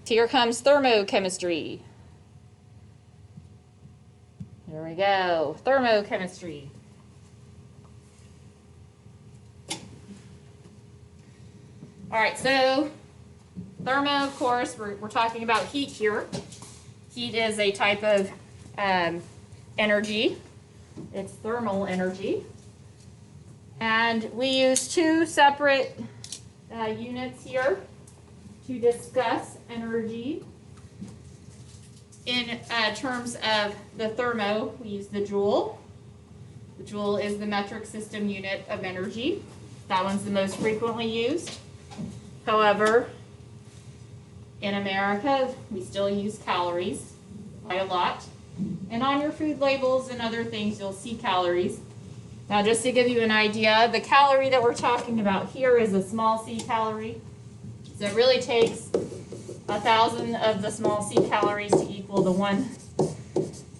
Here comes thermochemistry. Here we go, thermochemistry. All right, so thermo, of course, we're talking about heat here. Heat is a type of energy. It's thermal energy. And we use two separate units here to discuss energy. In terms of the thermo, we use the joule. The joule is the metric system unit of energy. That one's the most frequently used. However, in America, we still use calories quite a lot. And on your food labels and other things, you'll see calories. Now, just to give you an idea, the calorie that we're talking about here is a small c calorie. So it really takes 1,000 of the small c calories to equal the 1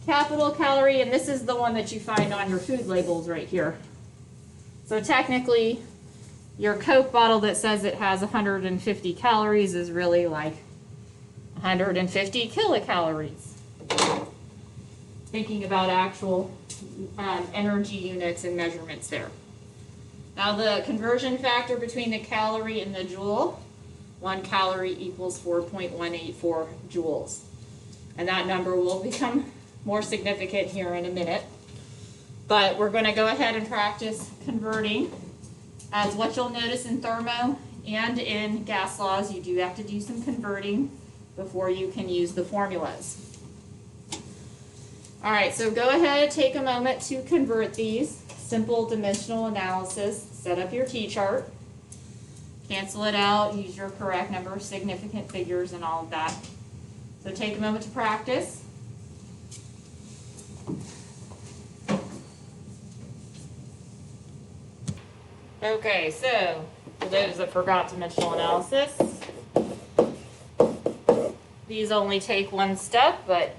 capital calorie, and this is the one that you find on your food labels right here. So technically, your Coke bottle that says it has 150 calories is really like 150 kilocalories. Thinking about actual energy units and measurements there. Now the conversion factor between the calorie and the joule, 1 calorie equals 4.184 joules. And that number will become more significant here in a minute. But we're going to go ahead and practice converting. As what you'll notice in thermo and in gas laws, you do have to do some converting before you can use the formulas. All right, so go ahead, take a moment to convert these. Simple dimensional analysis. Set up your T-chart. Cancel it out. Use your correct number of significant figures and all of that. So take a moment to practice. Okay, so for those that forgot dimensional analysis, these only take one step, but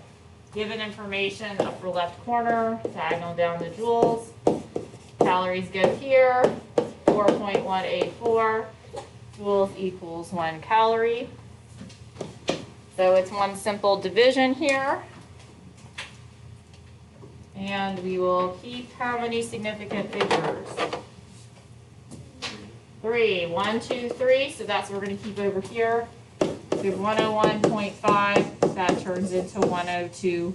given information, upper left corner, diagonal down the joules, calories go here, 4.184, joules equals 1 calorie. So it's one simple division here. And we will keep how many significant figures? 3. 1, 2, 3. So that's what we're going to keep over here. We have 101.5. That turns into 102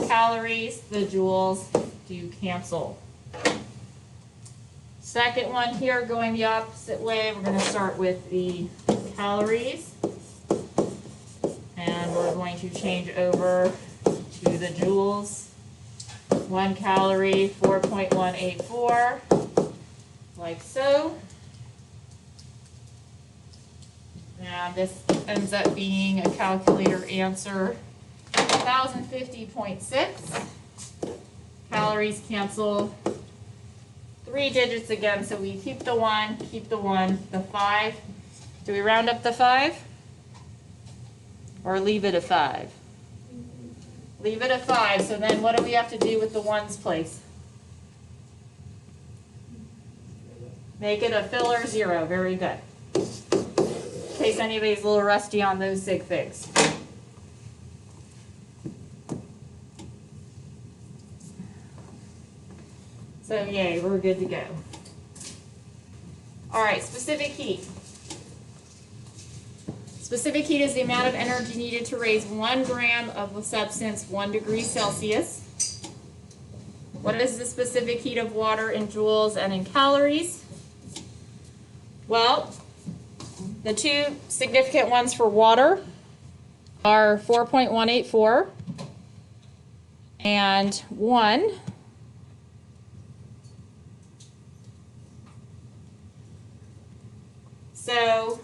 calories. The joules do cancel. Second one here, going the opposite way, we're going to start with the calories. And we're going to change over to the joules. 1 calorie, 4.184, like so. And this ends up being a calculator answer, 1,050.6. Calories cancel 3 digits again, so we keep the 1, the 5. Do we round up the 5? Or leave it at 5? Leave it at 5, so then what do we have to do with the 1's place? Make it a filler 0, very good. In case anybody's a little rusty on those sig figs. So yay, we're good to go. All right, specific heat. Specific heat is the amount of energy needed to raise 1 gram of a substance 1 degree Celsius. What is the specific heat of water in joules and in calories? Well, the 2 significant ones for water are 4.184 and 1. So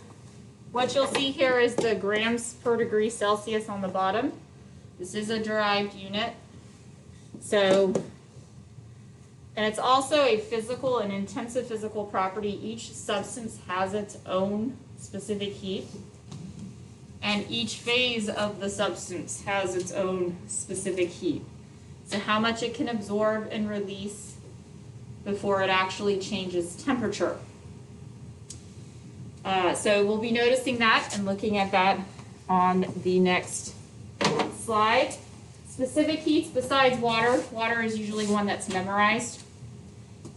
what you'll see here is the grams per degree Celsius on the bottom. This is a derived unit. So, and it's also a physical and intensive physical property. Each substance has its own specific heat, and each phase of the substance has its own specific heat. So how much it can absorb and release before it actually changes temperature. So we'll be noticing that and looking at that on the next slide. Specific heats besides water. Water is usually one that's memorized,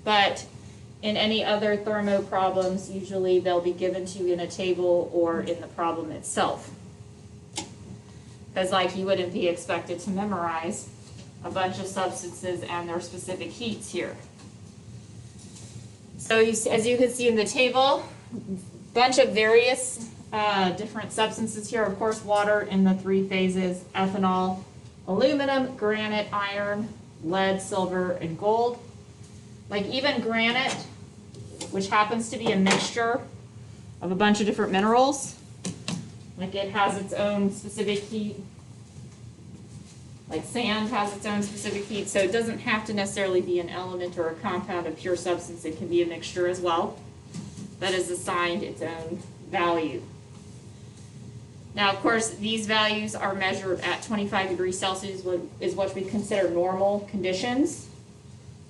but in any other thermo problems, usually they'll be given to you in a table or in the problem itself. Because like you wouldn't be expected to memorize a bunch of substances and their specific heats here. So as you can see in the table, bunch of various different substances here. Of course, water in the 3 phases: ethanol, aluminum, granite, iron, lead, silver, and gold. Like even granite, which happens to be a mixture of a bunch of different minerals, like it has its own specific heat. Like sand has its own specific heat, so it doesn't have to necessarily be an element or a compound of pure substance. It can be a mixture as well that is assigned its own value. Now, of course, these values are measured at 25 degrees Celsius, is what we consider normal conditions.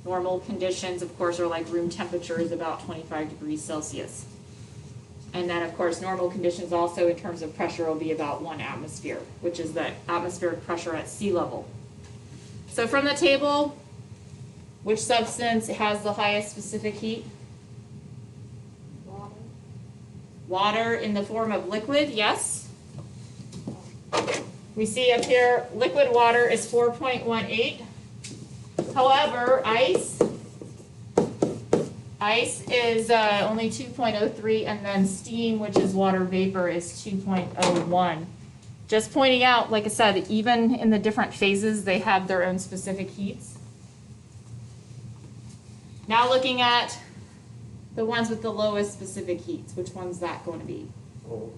Normal conditions, of course, are like room temperature is about 25 degrees Celsius. And then, of course, normal conditions also in terms of pressure will be about 1 atmosphere, which is the atmospheric pressure at sea level. So from the table, which substance has the highest specific heat? Water. Water in the form of liquid, yes. We see up here, liquid water is 4.18. However, ice is only 2.03, and then steam, which is water vapor, is 2.01. Just pointing out, like I said, even in the different phases, they have their own specific heats. Now looking at the ones with the lowest specific heats, which one's that going to be? Gold.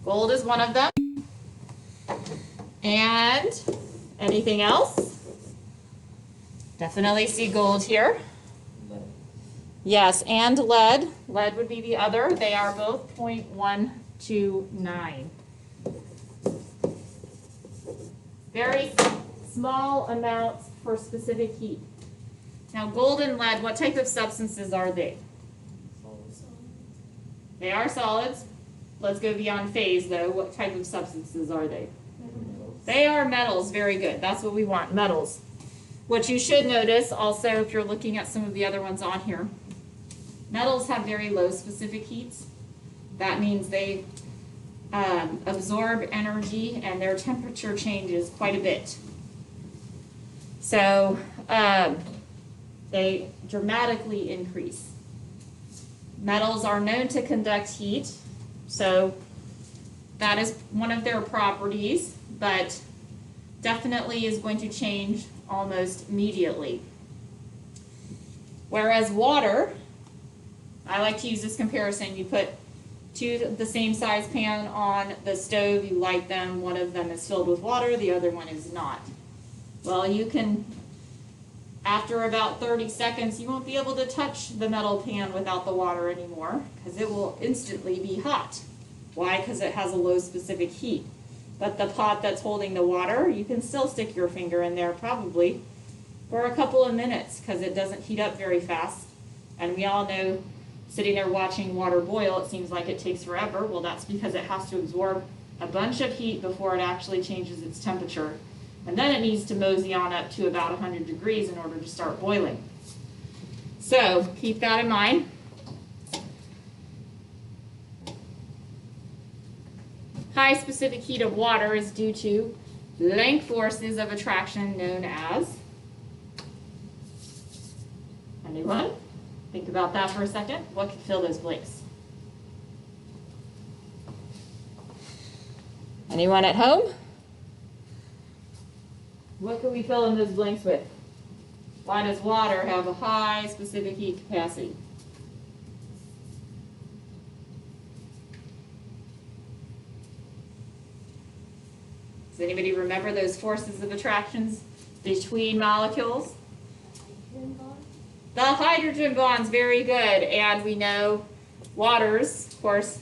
Gold is one of them. And anything else? Definitely see gold here. Lead. Yes, and lead. Lead would be the other. They are both 0.129. Very small amounts for specific heat. Now, gold and lead, what type of substances are they? Solids. They are solids. Let's go beyond phase, though. What type of substances are they? Metals. They are metals. Very good. That's what we want, metals. What you should notice also, if you're looking at some of the other ones on here, metals have very low specific heats. That means they absorb energy and their temperature changes quite a bit. So they dramatically increase. Metals are known to conduct heat, so that is one of their properties, but definitely is going to change almost immediately. Whereas water, I like to use this comparison. You put the same size pan on the stove, you light them, one of them is filled with water, the other one is not. Well, you can, after about 30 seconds, you won't be able to touch the metal pan without the water anymore because it will instantly be hot. Why? Because it has a low specific heat. But the pot that's holding the water, you can still stick your finger in there probably for a couple of minutes because it doesn't heat up very fast. And we all know, sitting there watching water boil, it seems like it takes forever. Well, that's because it has to absorb a bunch of heat before it actually changes its temperature. And then it needs to mosey on up to about 100 degrees in order to start boiling. So keep that in mind. High specific heat of water is due to length forces of attraction known as, anyone? Think about that for a second. What could fill those blanks? Anyone at home? What could we fill in those blanks with? Why does water have a high specific heat capacity? Does anybody remember those forces of attractions between molecules? The hydrogen bonds, very good. And we know waters, of course,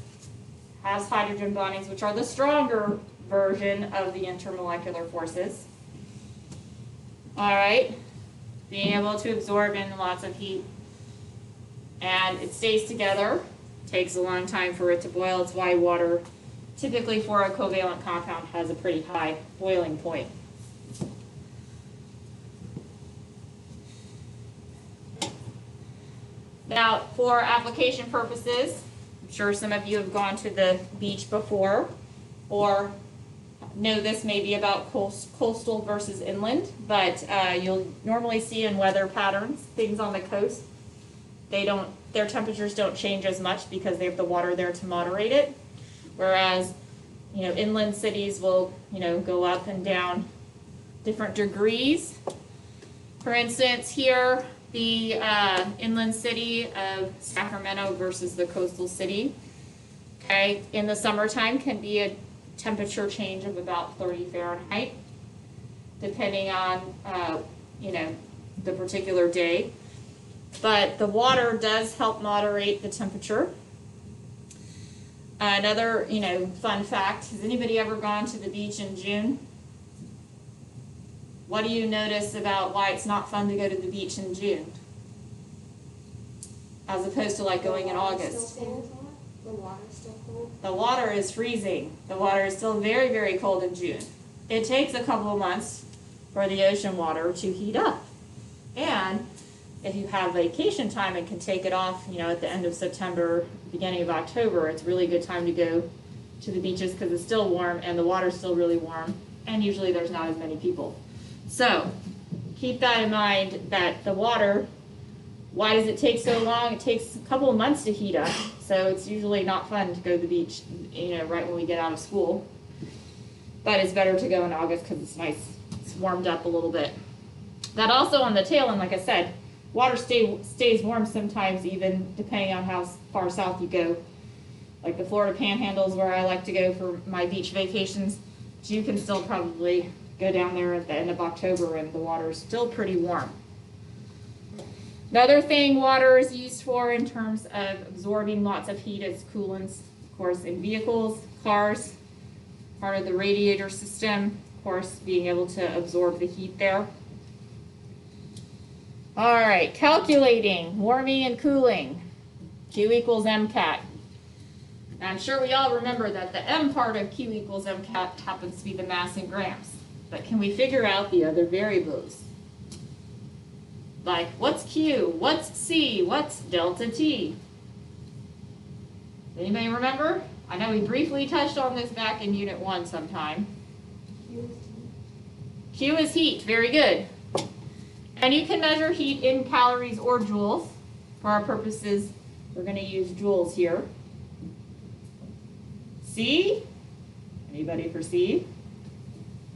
has hydrogen bondings, which are the stronger version of the intermolecular forces. All right, being able to absorb in lots of heat. And it stays together. Takes a long time for it to boil. It's why water typically for a covalent compound has a pretty high boiling point. Now, for application purposes, I'm sure some of you have gone to the beach before or know this maybe about coastal versus inland, but you'll normally see in weather patterns, things on the coast, their temperatures don't change as much because they have the water there to moderate it. Whereas, inland cities will, go up and down different degrees. For instance, here, the inland city of Sacramento versus the coastal city, okay, in the summertime can be a temperature change of about 30 Fahrenheit, depending on, the particular day. But the water does help moderate the temperature. Another, fun fact, has anybody ever gone to the beach in June? What do you notice about why it's not fun to go to the beach in June? As opposed to like going in August. The water's still cold. The water is freezing. The water is still very, very cold in June. It takes a couple of months for the ocean water to heat up. And if you have vacation time and can take it off, at the end of September, beginning of October, it's a really good time to go to the beaches because it's still warm and the water's still really warm. And usually there's not as many people. So keep that in mind that the water, why does it take so long? It takes a couple of months to heat up. So it's usually not fun to go to the beach, right when we get out of school. But it's better to go in August because it's nice. It's warmed up a little bit. That also on the tail end, like I said, water stays warm sometimes even depending on how far south you go. Like the Florida Panhandle is where I like to go for my beach vacations. So you can still probably go down there at the end of October and the water is still pretty warm. Another thing water is used for in terms of absorbing lots of heat is coolants, of course, in vehicles, cars, part of the radiator system, of course, being able to absorb the heat there. All right, calculating warming and cooling. Q equals MCAT. Now, I'm sure we all remember that the M part of Q equals MCAT happens to be the mass in grams. But can we figure out the other variables? Like, what's Q? What's C? What's delta T? Anybody remember? I know we briefly touched on this back in Unit 1 sometime. Q is heat. Very good. And you can measure heat in calories or joules. For our purposes, we're going to use joules here. C? Anybody for C?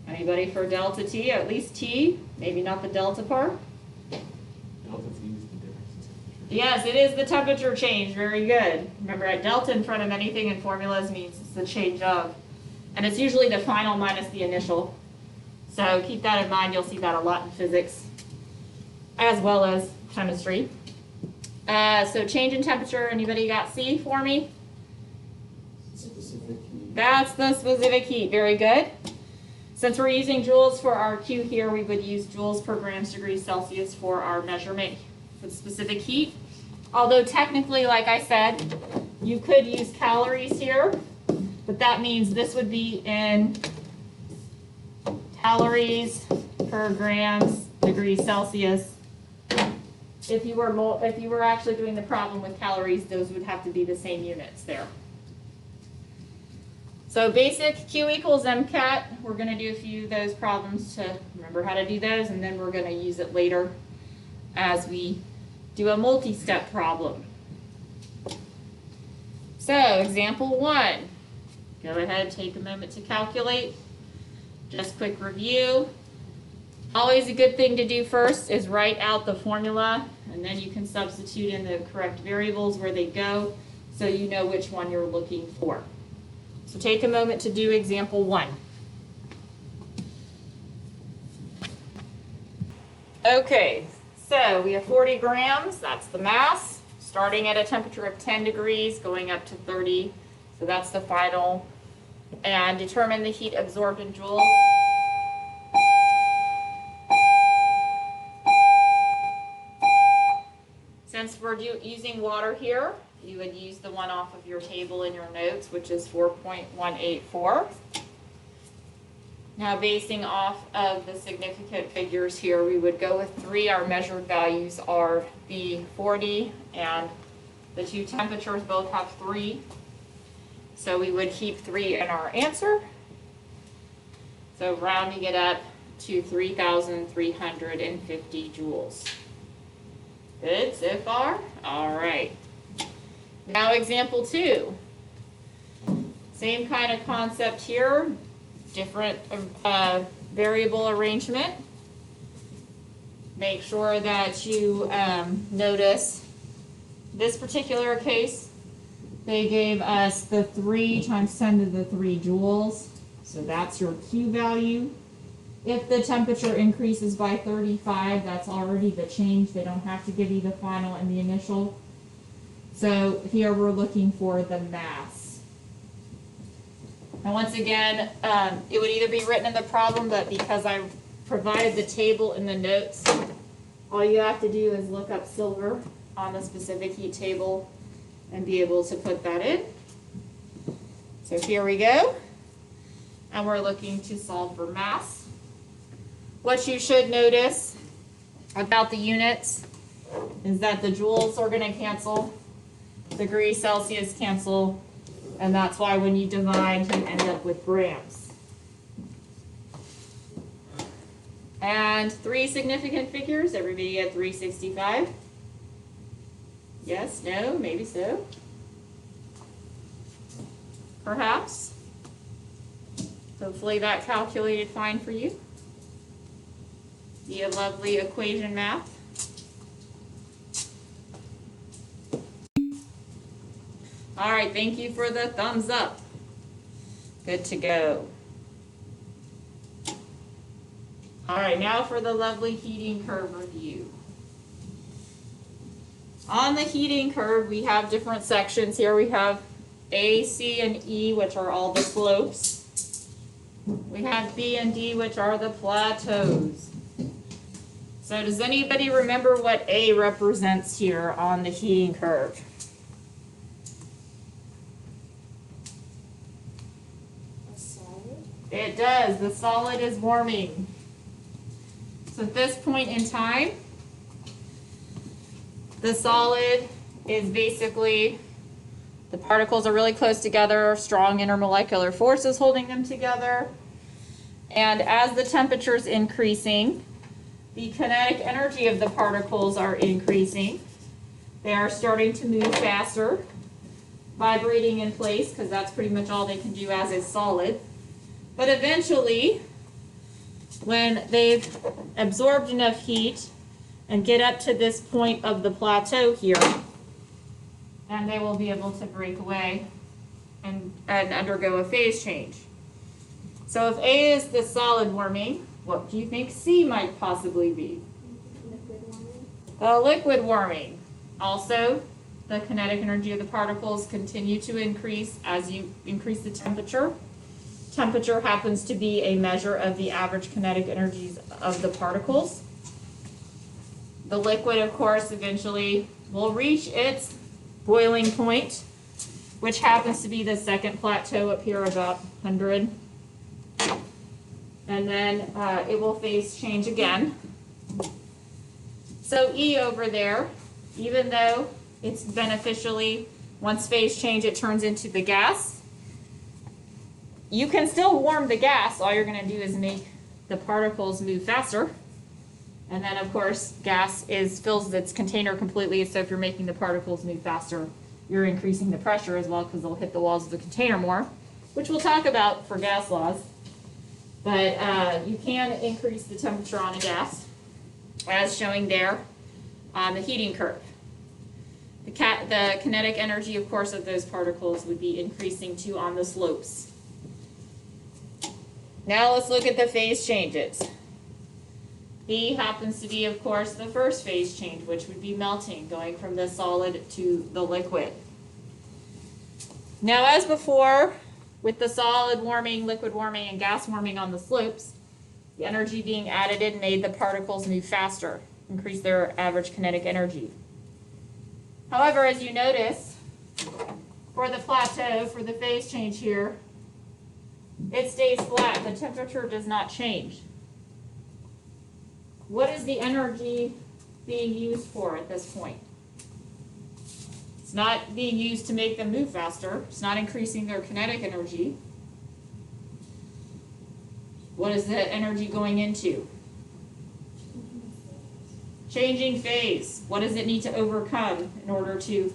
Anybody for delta T? At least T? Maybe not the delta part? Delta T is the difference in temperature. Yes, it is the temperature change. Very good. Remember, at delta in front of anything in formulas means it's the change of. And it's usually the final minus the initial. So keep that in mind. You'll see that a lot in physics, as well as chemistry. So change in temperature. Anybody got C for me? Specific heat. That's the specific heat. Very good. Since we're using joules for our Q here, we would use joules per grams degrees Celsius for our measurement for the specific heat. Although technically, like I said, you could use calories here, but that means this would be in calories per grams degrees Celsius. If you were actually doing the problem with calories, those would have to be the same units there. So basic Q equals MCAT, we're going to do a few of those problems to remember how to do those, and then we're going to use it later as we do a multi-step problem. So example 1, go ahead, take a moment to calculate. Just quick review. Always a good thing to do first is write out the formula, and then you can substitute in the correct variables where they go so you know which one you're looking for. So take a moment to do example 1. Okay, so we have 40 grams, that's the mass, starting at a temperature of 10 degrees, going up to 30, so that's the final. And determine the heat absorbed in joules. Since since we're using water here, you would use the one off of your table in your notes, which is 4.184. Now, basing off of the significant figures here, we would go with 3. Our measured values are the 40, and the two temperatures both have 3. So we would keep 3 in our answer. So rounding it up to 3,350 joules. Good so far? All right. Now example 2. Same kind of concept here, different variable arrangement. Make sure that you notice this particular case, they gave us the 3 times 10 to the 3 joules. So that's your Q value. If the temperature increases by 35, that's already the change. They don't have to give you the final and the initial. So here we're looking for the mass. And once again, it would either be written in the problem, but because I provided the table in the notes, all you have to do is look up silver on the specific heat table and be able to put that in. So here we go. And we're looking to solve for mass. What you should notice about the units is that the joules are going to cancel, degrees Celsius cancel, and that's why when you divide, you end up with grams. And 3 significant figures, everybody at 365? Yes, no, maybe so. Perhaps. Hopefully that calculated fine for you. The lovely equation math. All right, thank you for the thumbs up. Good to go. All right, now for the lovely heating curve review. On the heating curve, we have different sections. Here we have A, C, and E, which are all the slopes. We have B and D, which are the plateaus. So does anybody remember what A represents here on the heating curve? A solid? It does. The solid is warming. So at this point in time, the solid is basically, the particles are really close together, strong intermolecular forces holding them together. And as the temperature is increasing, the kinetic energy of the particles are increasing. They are starting to move faster, vibrating in place, because that's pretty much all they can do as a solid. But eventually, when they've absorbed enough heat and get up to this point of the plateau here, and they will be able to break away and undergo a phase change. So if A is the solid warming, what do you think C might possibly be? Liquid warming? The liquid warming. Also, the kinetic energy of the particles continue to increase as you increase the temperature. Temperature happens to be a measure of the average kinetic energies of the particles. The liquid, of course, eventually will reach its boiling point, which happens to be the second plateau up here about 100. And then it will phase change again. So E over there, even though it's beneficially, once phase change, it turns into the gas. You can still warm the gas. All you're going to do is make the particles move faster. And then, of course, gas fills its container completely. So if you're making the particles move faster, you're increasing the pressure as well, because they'll hit the walls of the container more, which we'll talk about for gas laws. But you can increase the temperature on a gas, as showing there on the heating curve. The kinetic energy, of course, of those particles would be increasing too on the slopes. Now let's look at the phase changes. B happens to be, of course, the first phase change, which would be melting, going from the solid to the liquid. Now, as before, with the solid warming, liquid warming, and gas warming on the slopes, the energy being added in made the particles move faster, increase their average kinetic energy. However, as you notice, for the plateau, for the phase change here, it stays flat. The temperature does not change. What is the energy being used for at this point? It's not being used to make them move faster. It's not increasing their kinetic energy. What is the energy going into? Changing phase. What does it need to overcome in order to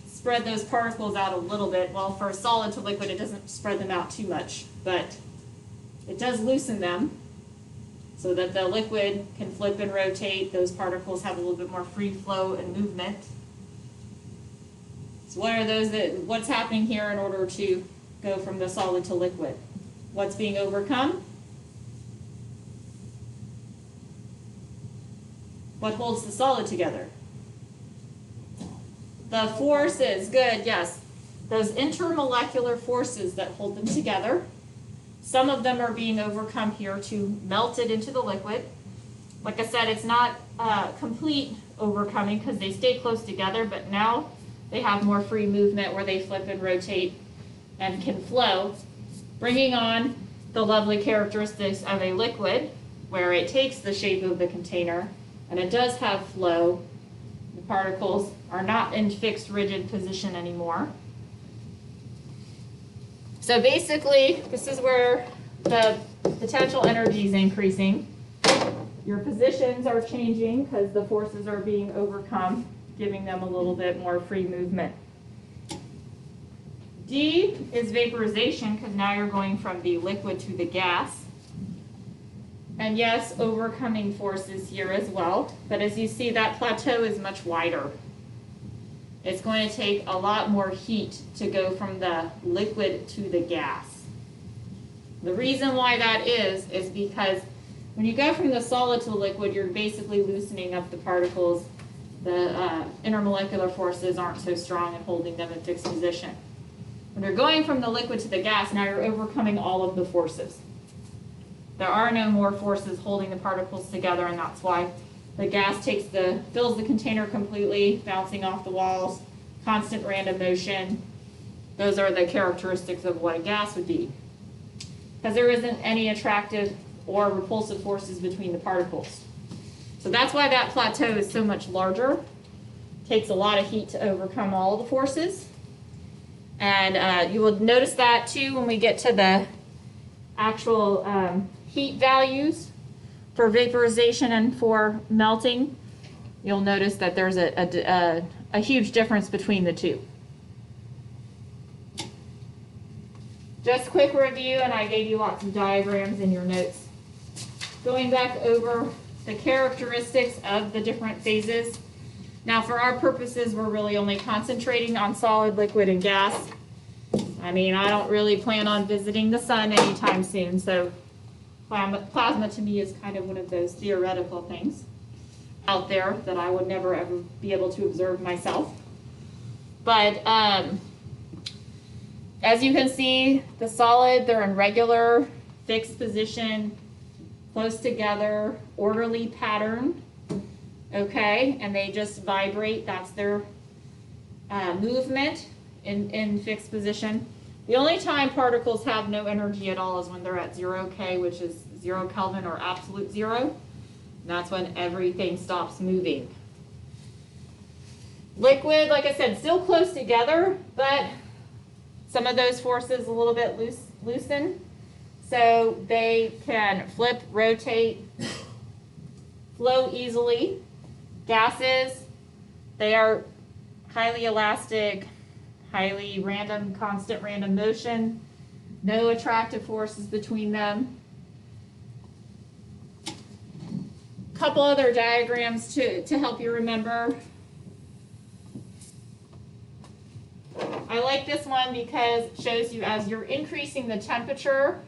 spread those particles out a little bit? Well, for a solid to liquid, it doesn't spread them out too much, but it does loosen them so that the liquid can flip and rotate. Those particles have a little bit more free flow and movement. So what's happening here in order to go from the solid to liquid? What's being overcome? What holds the solid together? The forces, good, yes. Those intermolecular forces that hold them together. Some of them are being overcome here to melt it into the liquid. Like I said, it's not complete overcoming because they stay close together, but now they have more free movement where they flip and rotate and can flow, bringing on the lovely characteristics of a liquid where it takes the shape of the container and it does have flow. The particles are not in fixed rigid position anymore. So basically, this is where the potential energy is increasing. Your positions are changing because the forces are being overcome, giving them a little bit more free movement. D is vaporization because now you're going from the liquid to the gas. And yes, overcoming forces here as well. But as you see, that plateau is much wider. It's going to take a lot more heat to go from the liquid to the gas. The reason why that is because when you go from the solid to the liquid, you're basically loosening up the particles. The intermolecular forces aren't so strong and holding them in fixed position. When you're going from the liquid to the gas, now you're overcoming all of the forces. There are no more forces holding the particles together, and that's why the gas fills the container completely, bouncing off the walls, constant random motion. Those are the characteristics of what a gas would be. Because there isn't any attractive or repulsive forces between the particles. So that's why that plateau is so much larger. It takes a lot of heat to overcome all of the forces. And you will notice that too when we get to the actual heat values for vaporization and for melting. You'll notice that there's a huge difference between the two. Just quick review, and I gave you lots of diagrams in your notes. Going back over the characteristics of the different phases. Now for our purposes, we're really only concentrating on solid, liquid, and gas. I mean, I don't really plan on visiting the sun anytime soon, so plasma to me is kind of one of those theoretical things out there that I would never ever be able to observe myself. But as you can see, the solid, they're in regular, fixed position, close together, orderly pattern, okay? And they just vibrate. That's their movement in fixed position. The only time particles have no energy at all is when they're at 0 K, which is 0 Kelvin or absolute zero. And that's when everything stops moving. Liquid, like I said, still close together, but some of those forces a little bit loosen. So they can flip, rotate, flow easily. Gases, they are highly elastic, highly random, constant random motion, no attractive forces between them. Couple other diagrams to help you remember. I like this one because it shows you as you're increasing the temperature,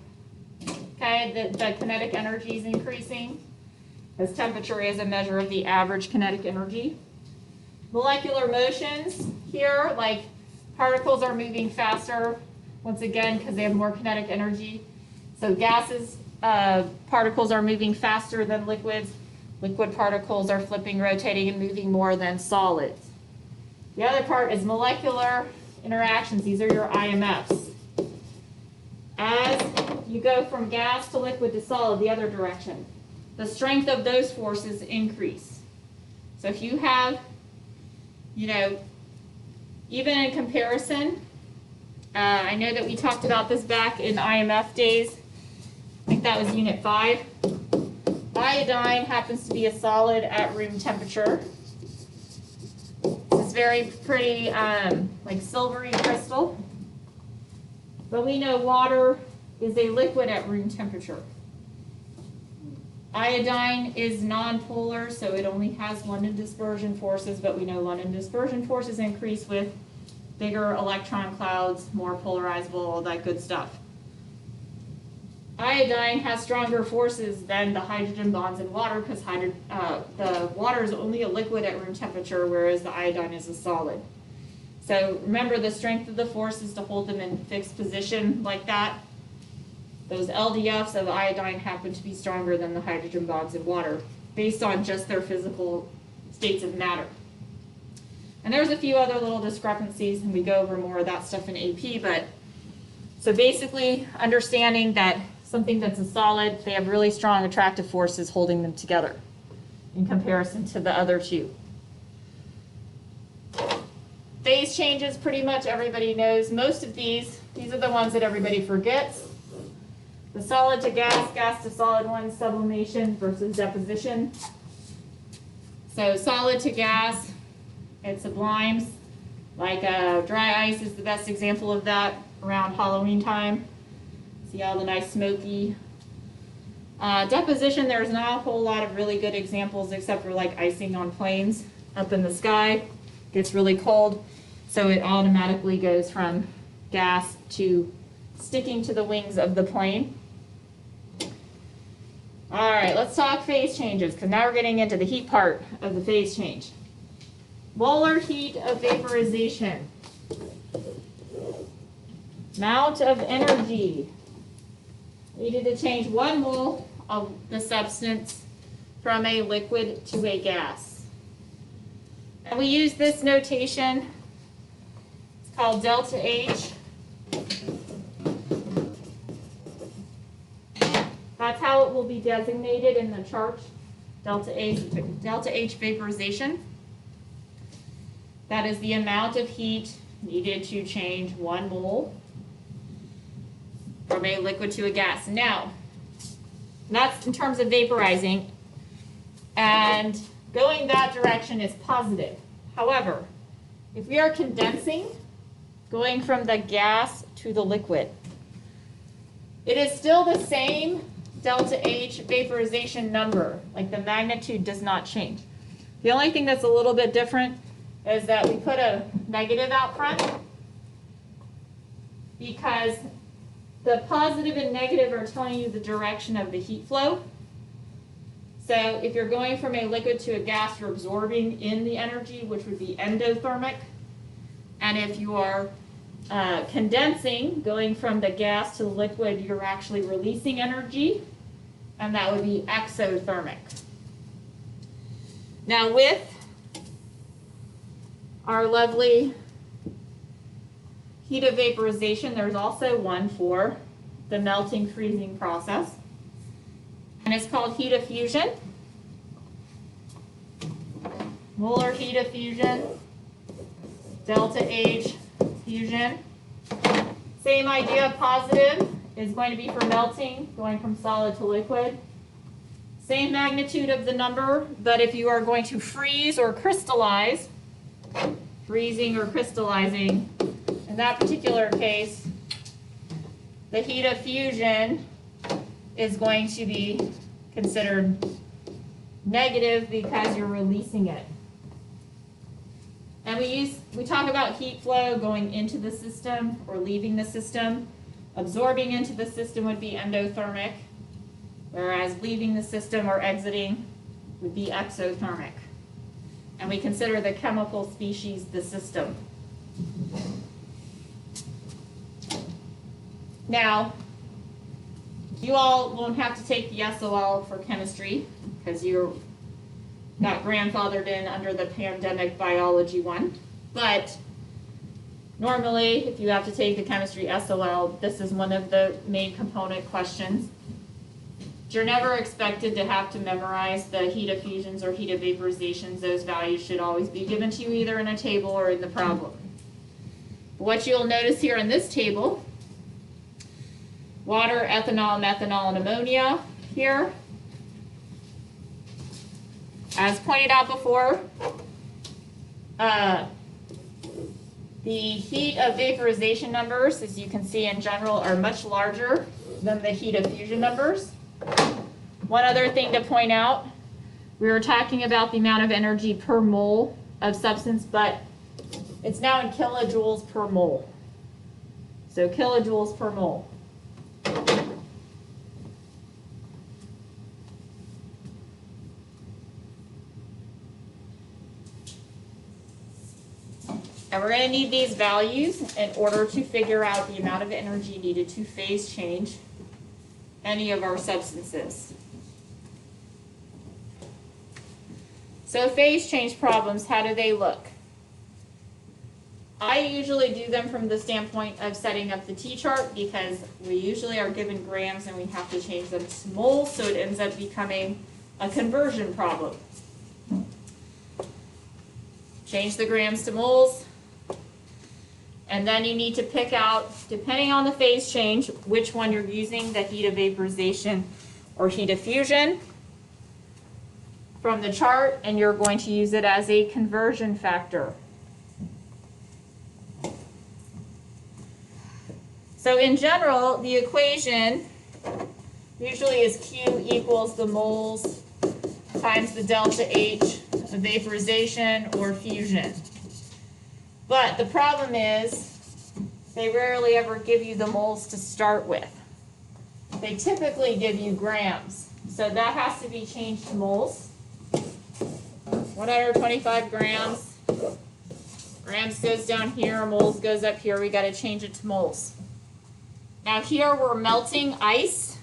okay, the kinetic energy is increasing, as temperature is a measure of the average kinetic energy. Molecular motions here, like particles are moving faster, once again, because they have more kinetic energy. So gases, particles are moving faster than liquids. Liquid particles are flipping, rotating, and moving more than solids. The other part is molecular interactions. These are your IMFs. As you go from gas to liquid to solid, the other direction, the strength of those forces increase. So if you have, even in comparison, I know that we talked about this back in IMF days. I think that was unit 5. Iodine happens to be a solid at room temperature. It's very pretty, like silvery crystal. But we know water is a liquid at room temperature. Iodine is nonpolar, so it only has London dispersion forces, but we know London dispersion forces increase with bigger electron clouds, more polarizable, all that good stuff. Iodine has stronger forces than the hydrogen bonds in water because the water is only a liquid at room temperature, whereas the iodine is a solid. So remember, the strength of the force is to hold them in fixed position like that. Those LDFs of iodine happen to be stronger than the hydrogen bonds in water based on just their physical states of matter. And there's a few other little discrepancies, and we go over more of that stuff in AP, but so basically understanding that something that's a solid, they have really strong attractive forces holding them together in comparison to the other two. Phase changes, pretty much everybody knows. Most of these are the ones that everybody forgets. The solid to gas, gas to solid one, sublimation versus deposition. So solid to gas, it sublimes. Like dry ice is the best example of that around Halloween time. See all the nice smoky. Deposition, there's not a whole lot of really good examples except for like icing on planes up in the sky. Gets really cold, so it automatically goes from gas to sticking to the wings of the plane. All right, let's talk phase changes, because now we're getting into the heat part of the phase change. Molar heat of vaporization. Amount of energy needed to change 1 mole of the substance from a liquid to a gas. And we use this notation. It's called delta H. That's how it will be designated in the chart, delta H vaporization. That is the amount of heat needed to change 1 mole from a liquid to a gas. Now, that's in terms of vaporizing, and going that direction is positive. However, if we are condensing, going from the gas to the liquid, it is still the same delta H vaporization number, like the magnitude does not change. The only thing that's a little bit different is that we put a negative out front because the positive and negative are telling you the direction of the heat flow. So if you're going from a liquid to a gas, you're absorbing in the energy, which would be endothermic. And if you are condensing, going from the gas to the liquid, you're actually releasing energy, and that would be exothermic. Now with our lovely heat of vaporization, there's also one for the melting freezing process, and it's called heat of fusion. Molar heat of fusion, delta H fusion. Same idea, positive is going to be for melting, going from solid to liquid. Same magnitude of the number, but if you are going to freeze or crystallize, freezing or crystallizing, in that particular case, the heat of fusion is going to be considered negative because you're releasing it. And we talk about heat flow going into the system or leaving the system. Absorbing into the system would be endothermic, whereas leaving the system or exiting would be exothermic. And we consider the chemical species the system. Now, you all won't have to take the SOL for chemistry because you're got grandfathered in under the pandemic biology one. But normally, if you have to take the chemistry SOL, this is one of the main component questions. You're never expected to have to memorize the heat of fusions or heat of vaporizations. Those values should always be given to you either in a table or in the problem. What you'll notice here in this table, water, ethanol, methanol, and ammonia here. As pointed out before, the heat of vaporization numbers, as you can see in general, are much larger than the heat of fusion numbers. One other thing to point out, we were talking about the amount of energy per mole of substance, but it's now in kilojoules per mole. So kilojoules per mole. And we're going to need these values in order to figure out the amount of energy needed to phase change any of our substances. So phase change problems, how do they look? I usually do them from the standpoint of setting up the T-chart because we usually are given grams and we have to change them to moles, so it ends up becoming a conversion problem. Change the grams to moles. And then you need to pick out, depending on the phase change, which one you're using, the heat of vaporization or heat of fusion from the chart, and you're going to use it as a conversion factor. So in general, the equation usually is Q equals the moles times the delta H of vaporization or fusion. But the problem is they rarely ever give you the moles to start with. They typically give you grams. So that has to be changed to moles. 125 grams. Grams goes down here, moles goes up here. We got to change it to moles. Now here we're melting ice.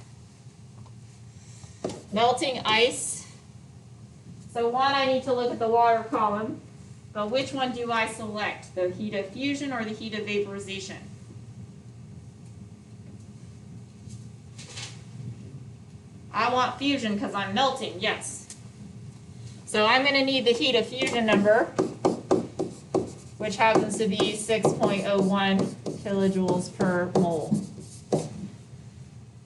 Melting ice. So one, I need to look at the water column. But which one do I select? The heat of fusion or the heat of vaporization? I want fusion because I'm melting, yes. So I'm going to need the heat of fusion number, which happens to be 6.01 kilojoules per mole.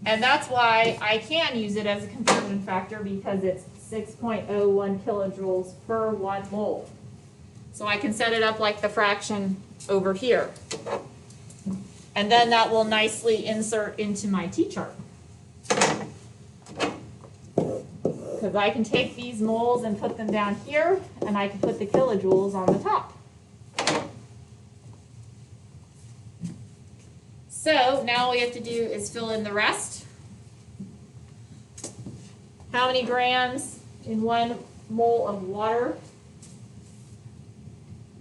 And that's why I can use it as a conversion factor because it's 6.01 kilojoules per 1 mole. So I can set it up like the fraction over here. And then that will nicely insert into my T-chart. Because I can take these moles and put them down here, and I can put the kilojoules on the top. So now all we have to do is fill in the rest. How many grams in 1 mole of water?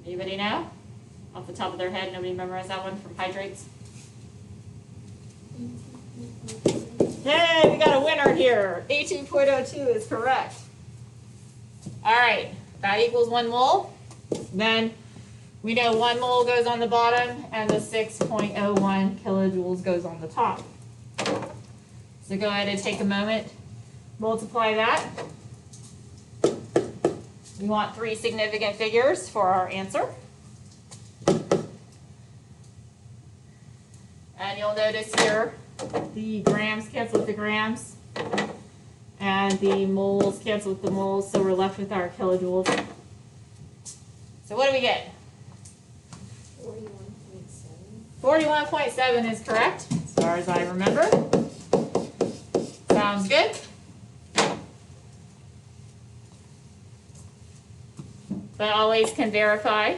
Anybody know? Off the top of their head, nobody memorized that one from hydrates? Hey, we got a winner here. 18.02 is correct. All right, that equals 1 mole. Then we know 1 mole goes on the bottom and the 6.01 kilojoules goes on the top. So go ahead and take a moment, multiply that. We want 3 significant figures for our answer. And you'll notice here the grams cancel with the grams and the moles cancel with the moles, so we're left with our kilojoules. So what do we get? 41.7. 41.7 is correct, as far as I remember. Sounds good. But always can verify.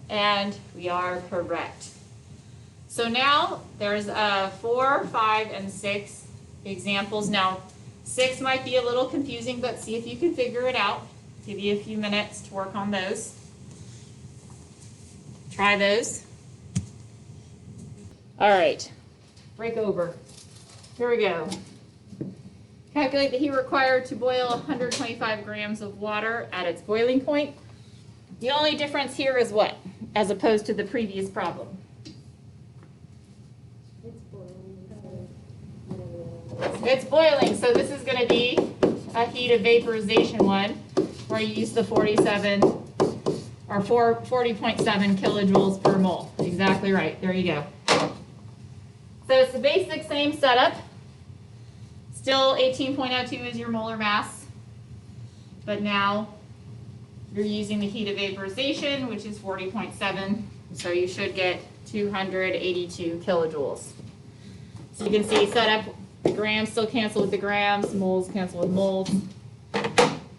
And we are correct. So now there's 4, 5, and 6 examples. Now 6 might be a little confusing, but see if you can figure it out. Give you a few minutes to work on those. Try those. All right, break over. Here we go. Calculate the heat required to boil 125 grams of water at its boiling point. The only difference here is what, as opposed to the previous problem? It's boiling. Whatever. It's boiling, so this is going to be a heat of vaporization one, where you use the 40.7 kilojoules per mole. Exactly right. There you go. So it's the basic same setup. Still 18.02 is your molar mass, but now you're using the heat of vaporization, which is 40.7, so you should get 282 kilojoules. So you can see setup, the grams still cancel with the grams, moles cancel with moles.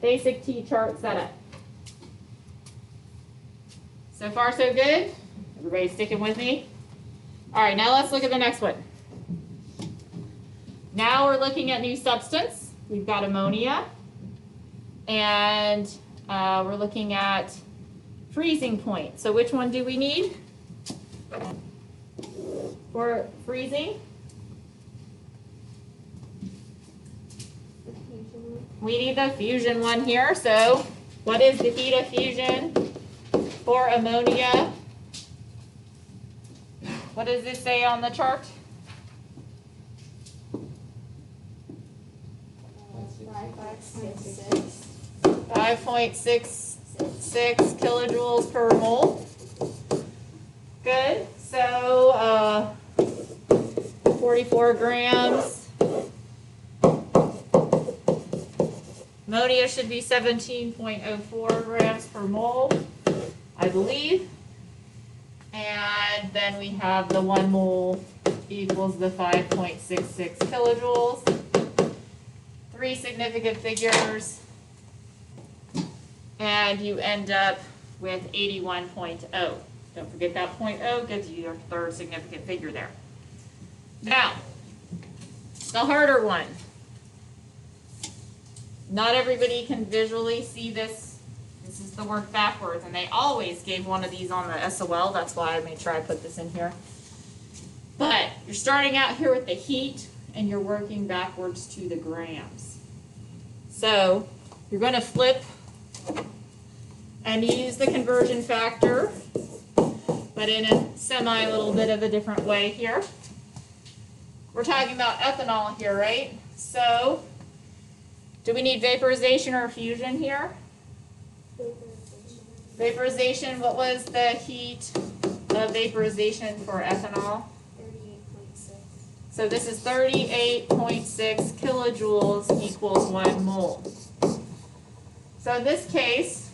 Basic T-chart setup. So far so good? Everybody sticking with me? All right, now let's look at the next one. Now we're looking at new substance. We've got ammonia, and we're looking at freezing point. So which one do we need for freezing? We need the fusion one here. So what is the heat of fusion for ammonia? What does this say on the chart? 5.66 kilojoules per mole. Good. So 44 grams. Ammonia should be 17.04 grams per mole, I believe. And then we have the 1 mole equals the 5.66 kilojoules. 3 significant figures, and you end up with 81.0. Don't forget that 0.0 gives you your third significant figure there. Now, the harder one. Not everybody can visually see this. This is the work backwards, and they always gave one of these on the SOL. That's why I made sure I put this in here. But you're starting out here with the heat, and you're working backwards to the grams. So you're going to flip and use the conversion factor, but in a little bit of a different way here. We're talking about ethanol here, right? So do we need vaporization or fusion here? Vaporization, what was the heat of vaporization for ethanol? 38.6. So this is 38.6 kilojoules equals 1 mole. So in this case,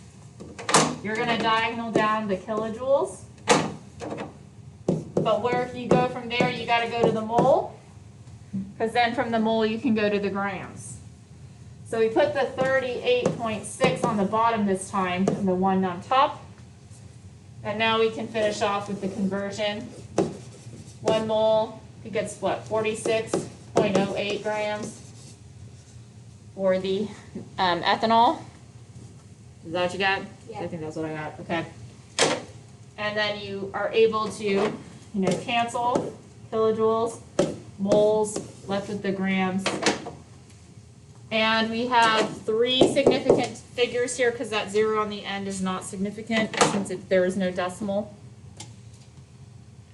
you're going to diagonal down the kilojoules. But where if you go from there, you got to go to the mole, because then from the mole you can go to the grams. So we put the 38.6 on the bottom this time and the 1 on top. And now we can finish off with the conversion. 1 mole, it gets what, 46.08 grams for the ethanol. Is that what you got? Yeah. I think that's what I got. Okay. And then you are able to, cancel kilojoules, moles, left with the grams. And we have 3 significant figures here because that 0 on the end is not significant since there is no decimal.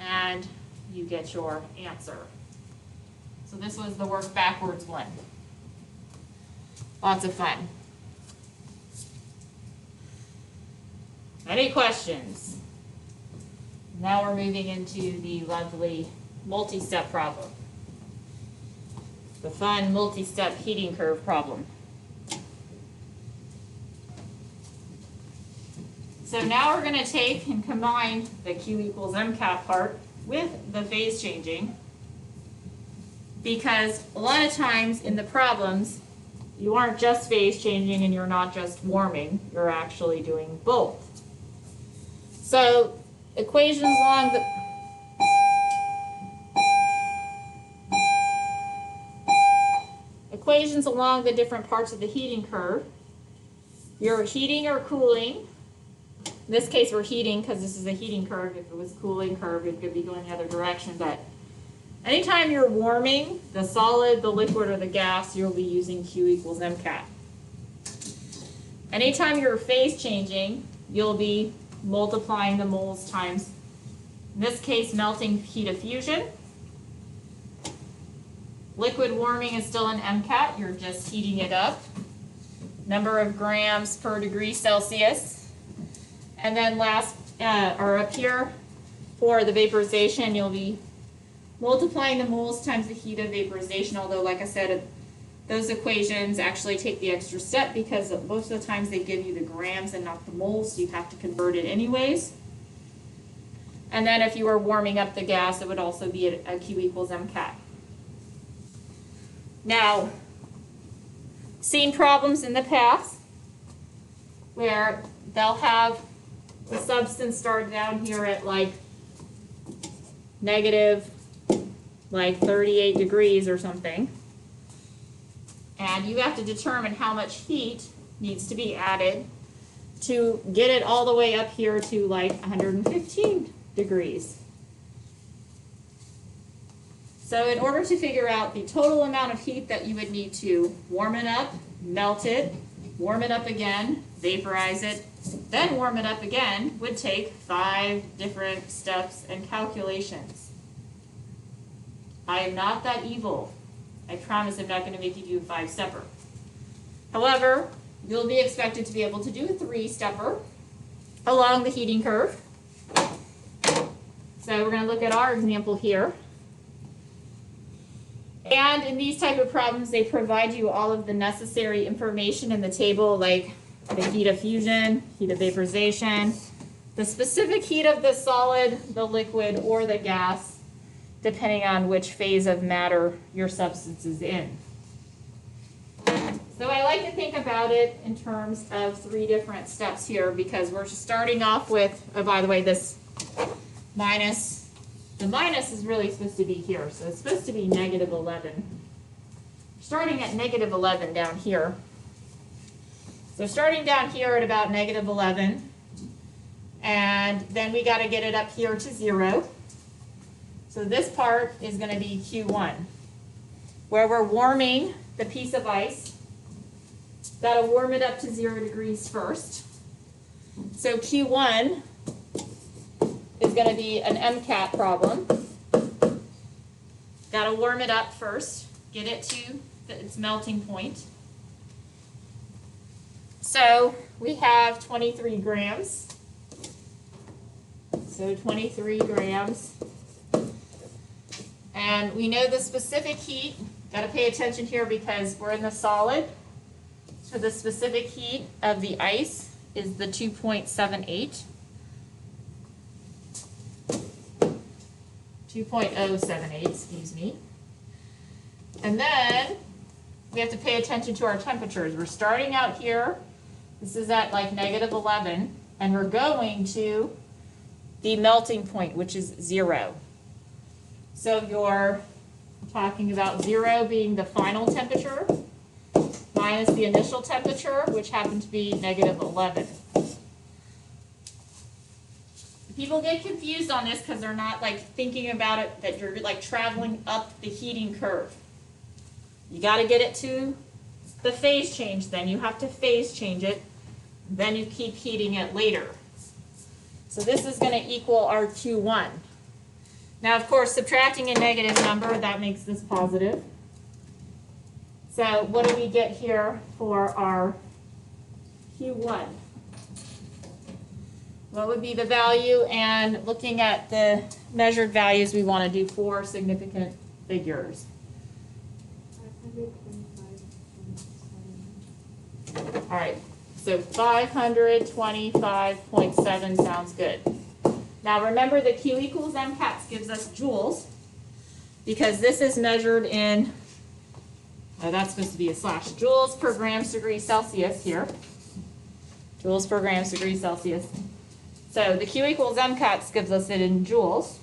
And you get your answer. So this was the work backwards one. Lots of fun. Any questions? Now we're moving into the lovely multi-step problem. The fun multi-step heating curve problem. So now we're going to take and combine the Q equals MCAT part with the phase changing, because a lot of times in the problems you aren't just phase changing and you're not just warming, you're actually doing both. So equations along the different parts of the heating curve. You're heating or cooling. In this case we're heating because this is a heating curve. If it was cooling curve, it could be going the other direction. But anytime you're warming the solid, the liquid, or the gas, you'll be using Q equals MCAT. Anytime you're phase changing, you'll be multiplying the moles times, in this case, melting heat of fusion. Liquid warming is still an MCAT, you're just heating it up. Number of grams per degree Celsius. And then last, or up here, for the vaporization, you'll be multiplying the moles times the heat of vaporization, although like I said, those equations actually take the extra step because most of the times they give you the grams and not the moles, so you have to convert it anyways. And then if you were warming up the gas, it would also be a Q equals MCAT. Now, seen problems in the past where they'll have the substance start down here at like negative like 38 degrees or something. And you have to determine how much heat needs to be added to get it all the way up here to like 115 degrees. So in order to figure out the total amount of heat that you would need to warm it up, melt it, warm it up again, vaporize it, then warm it up again, would take 5 different steps and calculations. I am not that evil. I promise I'm not going to make you do a 5-stepper. However, you'll be expected to be able to do a 3-stepper along the heating curve. So we're going to look at our example here. And in these type of problems, they provide you all of the necessary information in the table, like the heat of fusion, heat of vaporization, the specific heat of the solid, the liquid, or the gas, depending on which phase of matter your substance is in. So I like to think about it in terms of 3 different steps here because we're starting off with, oh, by the way, this minus, the minus is really supposed to be here, so it's supposed to be negative 11. Starting at negative 11 down here. So starting down here at about negative 11, and then we got to get it up here to 0. So this part is going to be Q1, where we're warming the piece of ice. Got to warm it up to 0 degrees first. So Q1 is going to be an MCAT problem. Got to warm it up first, get it to its melting point. So we have 23 grams. So 23 grams. And we know the specific heat. Got to pay attention here because we're in the solid. So the specific heat of the ice is the 2.78. 2.078, excuse me. And then we have to pay attention to our temperatures. We're starting out here. This is at like negative 11. And we're going to the melting point, which is 0. So you're talking about 0 being the final temperature minus the initial temperature, which happened to be negative 11. People get confused on this because they're not like thinking about it that you're like traveling up the heating curve. You got to get it to the phase change, then you have to phase change it, then you keep heating it later. So this is going to equal our Q1. Now, of course, subtracting a negative number, that makes this positive. So what do we get here for our Q1? What would be the value? And looking at the measured values, we want to do 4 significant figures. 525.7. All right, so 525.7 sounds good. Now remember the Q equals MCAT gives us joules because this is measured in, oh, that's supposed to be a slash, joules per grams degree Celsius here. Joules per grams degree Celsius. So the Q equals MCAT gives us it in joules.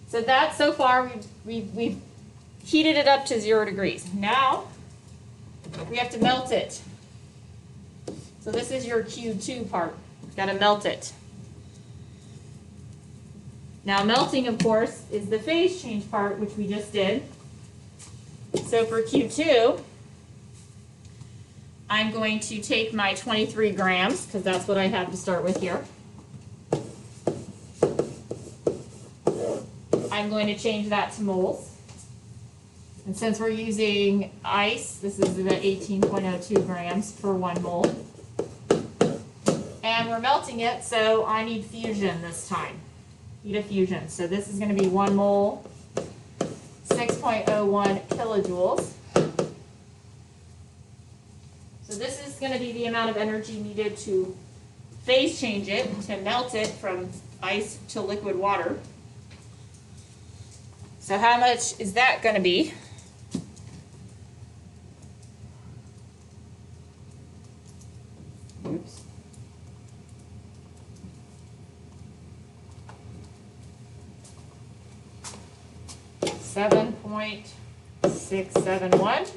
So that so far we've heated it up to 0 degrees. Now we have to melt it. So this is your Q2 part. Got to melt it. Now melting, of course, is the phase change part, which we just did. So for Q2, I'm going to take my 23 grams, because that's what I have to start with here. I'm going to change that to moles. And since we're using ice, this is the 18.02 grams per 1 mole. And we're melting it, so I need fusion this time. Heat of fusion. So this is going to be 1 mole, 6.01 kilojoules. So this is going to be the amount of energy needed to phase change it, to melt it from ice to liquid water. So how much is that going to be? Oops. .671.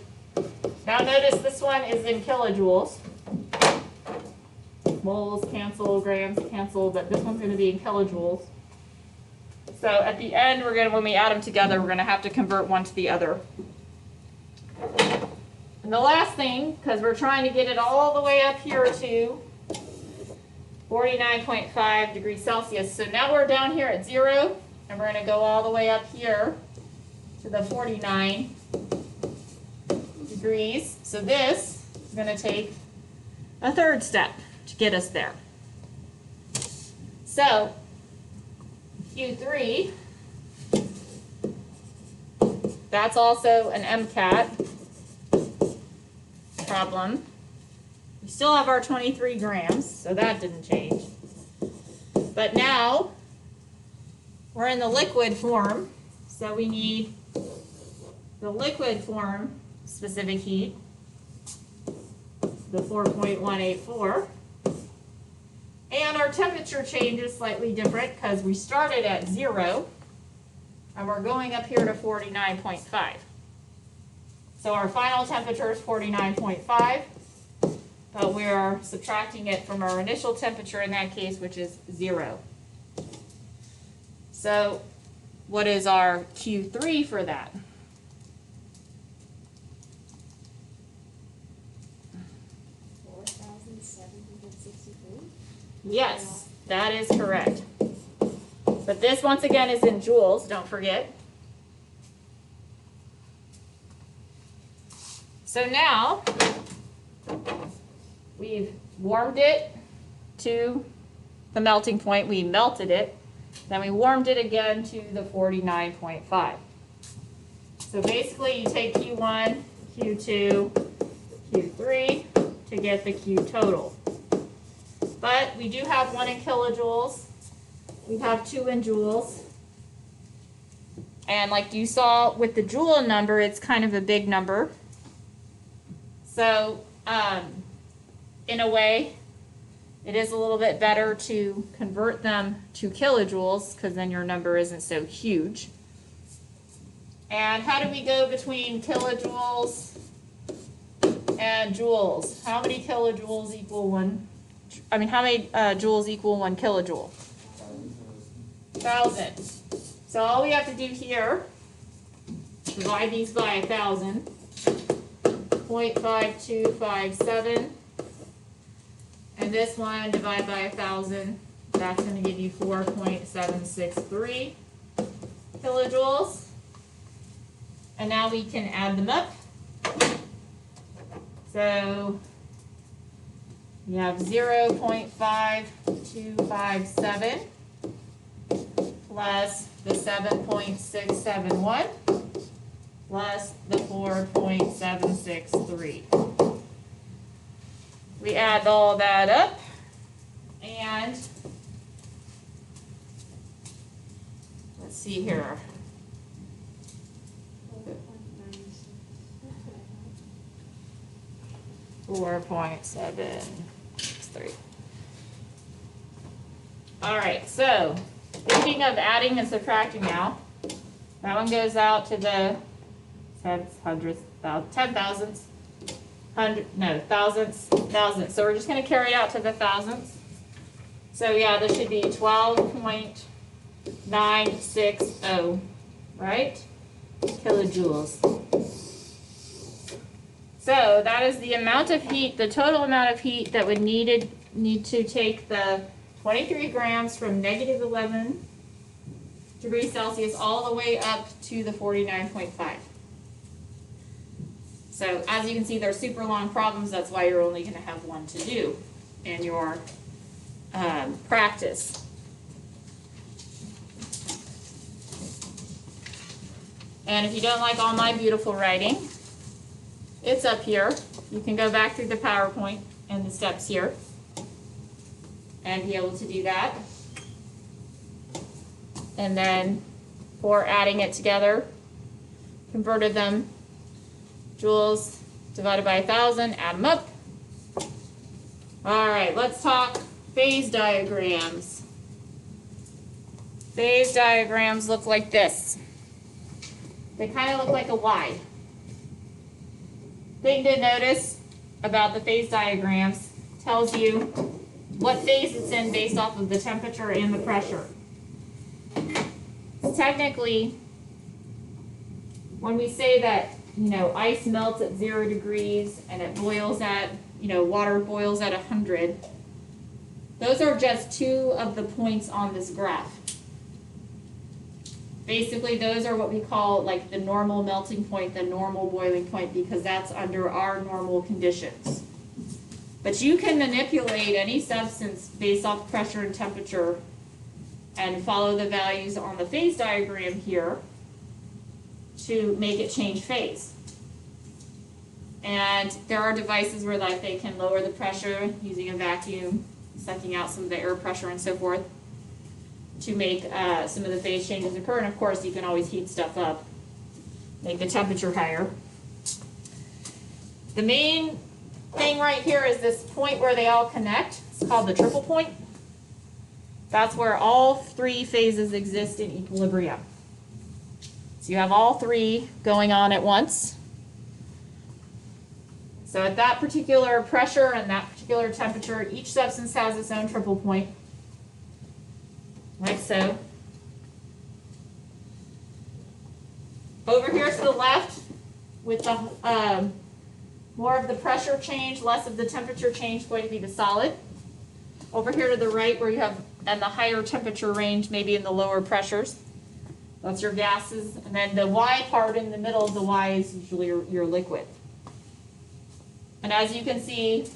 Now notice this one is in kilojoules. Moles cancel, grams cancel, but this one's going to be in kilojoules. So at the end, when we add them together, we're going to have to convert one to the other. And the last thing, because we're trying to get it all the way up here to 49.5 degrees Celsius. So now we're down here at 0, and we're going to go all the way up here to the 49 degrees. So this is going to take a third step to get us there. So Q3, that's also an MCAT problem. We still have our 23 grams, so that didn't change. But now we're in the liquid form, so we need the liquid form specific heat, the 4.184. And our temperature change is slightly different because we started at 0 and we're going up here to 49.5. So our final temperature is 49.5, but we're subtracting it from our initial temperature in that case, which is 0. So what is our Q3 for that? Yes, that is correct. But this, once again, is in joules, don't forget. So now, we've warmed it to the melting point. We melted it. Then we warmed it again to the 49.5. So basically, you take Q1, Q2, Q3 to get the Q total. But we do have 1 in kilojoules. We have 2 in joules. And like you saw with the joule number, it's kind of a big number. So in a way, it is a little bit better to convert them to kilojoules because then your number isn't so huge. And how do we go between kilojoules and joules? How many kilojoules equal how many joules equal 1 kilojoule? 1,000. So all we have to do here, divide these by 1,000, 0.5257, and this one divide by 1,000, that's going to give you 4.763 kilojoules. And now we can add them up. So you have 0.5257 plus the 7.671 plus the 4.763. We add all that up, and let's see here. 4.763. All right, so speaking of adding and subtracting now, that one goes out to the thousandths. So we're just going to carry it out to the thousandths. So yeah, this should be 12.960, right? Kilojoules. So that is the amount of heat, the total amount of heat that would need to take the 23 grams from negative 11 degrees Celsius all the way up to the 49.5. So as you can see, they're super long problems. That's why you're only going to have one to do in your practice. And if you don't like all my beautiful writing, it's up here. You can go back through the PowerPoint and the steps here and be able to do that. And then for adding it together, converted them, joules divided by 1,000, add them up. All right, let's talk phase diagrams. Phase diagrams look like this. They kind of look like a Y. Thing to notice about the phase diagrams, tells you what phase it's in based off of the temperature and the pressure. Technically, when we say that, ice melts at 0 degrees and it boils at, water boils at 100, those are just two of the points on this graph. Basically, those are what we call like the normal melting point, the normal boiling point, because that's under our normal conditions. But you can manipulate any substance based off pressure and temperature and follow the values on the phase diagram here to make it change phase. And there are devices where like they can lower the pressure using a vacuum, sucking out some of the air pressure and so forth, to make some of the phase changes occur. And of course, you can always heat stuff up, make the temperature higher. The main thing right here is this point where they all connect. It's called the triple point. That's where all three phases exist in equilibrium. So you have all three going on at once. So at that particular pressure and that particular temperature, each substance has its own triple point, like so. Over here to the left, with the more of the pressure change, less of the temperature change, going to be the solid. Over here to the right, where you have and the higher temperature range, maybe in the lower pressures, that's your gases. And then the Y part in the middle of the Y is usually your liquid. And as you can see,